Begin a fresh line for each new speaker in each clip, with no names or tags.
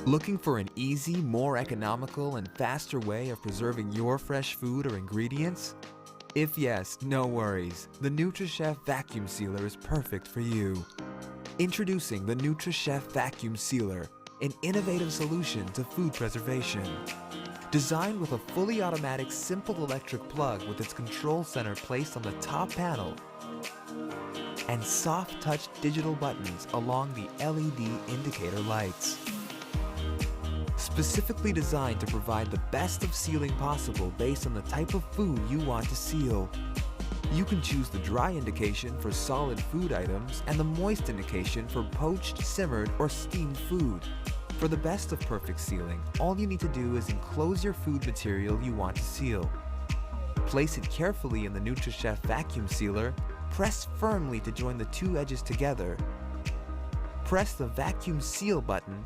Looking for an easy, more economical, and faster way of preserving your fresh food or ingredients? If yes, no worries. The NutriChef Vacuum Sealer is perfect for you. Introducing the NutriChef Vacuum Sealer, an innovative solution to food preservation. Designed with a fully automatic simple electric plug with its control center placed on the top panel and soft touch digital buttons along the LED indicator lights. Specifically designed to provide the best of sealing possible based on the type of food you want to seal. You can choose the dry indication for solid food items and the moist indication for poached, simmered, or steamed food. For the best of perfect sealing, all you need to do is enclose your food material you want to seal. Place it carefully in the NutriChef Vacuum Sealer, press firmly to join the two edges together. Press the Vacuum Seal button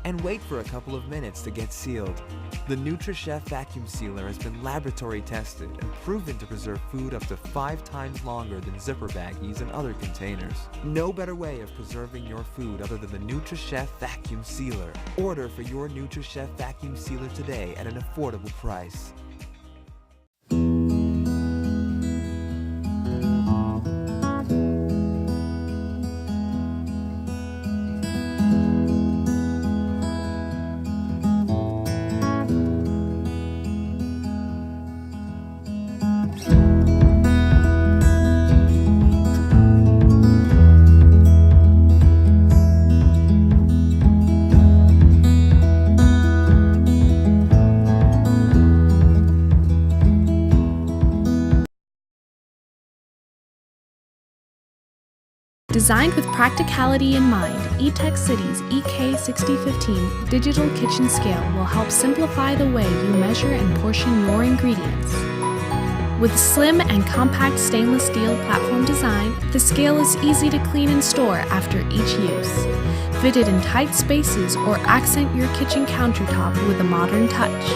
and wait for a couple of minutes to get sealed. The NutriChef Vacuum Sealer has been laboratory tested and proven to preserve food up to 5 times longer than zipper baggies and other containers. No better way of preserving your food other than the NutriChef Vacuum Sealer. Order for your NutriChef Vacuum Sealer today at an affordable price.
Designed with practicality in mind, Etekcity's EK6015 digital kitchen scale will help simplify the way you measure and portion your ingredients. With slim and compact stainless steel platform design, the scale is easy to clean and store after each use. Fitted in tight spaces or accent your kitchen countertop with a modern touch.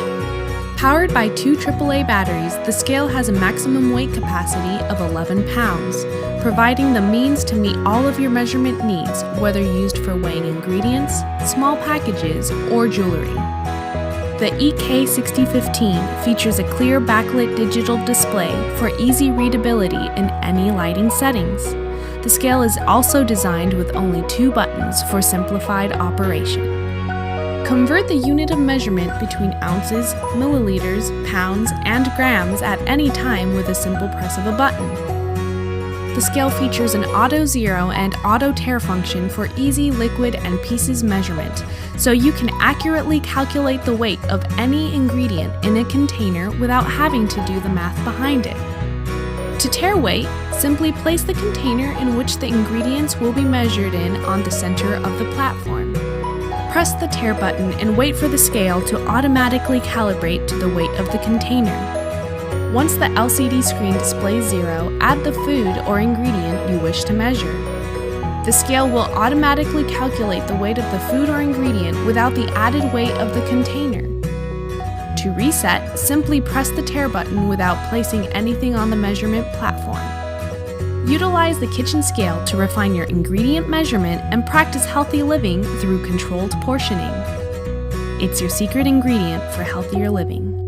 Powered by 2 AAA batteries, the scale has a maximum weight capacity of 11 pounds, providing the means to meet all of your measurement needs, whether used for weighing ingredients, small packages, or jewelry. The EK6015 features a clear backlit digital display for easy readability in any lighting settings. The scale is also designed with only 2 buttons for simplified operation. Convert the unit of measurement between ounces, milliliters, pounds, and grams at any time with a simple press of a button. The scale features an auto zero and auto tare function for easy liquid and pieces measurement, so you can accurately calculate the weight of any ingredient in a container without having to do the math behind it. To tare weight, simply place the container in which the ingredients will be measured in on the center of the platform. Press the tare button and wait for the scale to automatically calibrate to the weight of the container. Once the LCD screen displays 0, add the food or ingredient you wish to measure. The scale will automatically calculate the weight of the food or ingredient without the added weight of the container. To reset, simply press the tare button without placing anything on the measurement platform. Utilize the kitchen scale to refine your ingredient measurement and practice healthy living through controlled portioning. It's your secret ingredient for healthier living.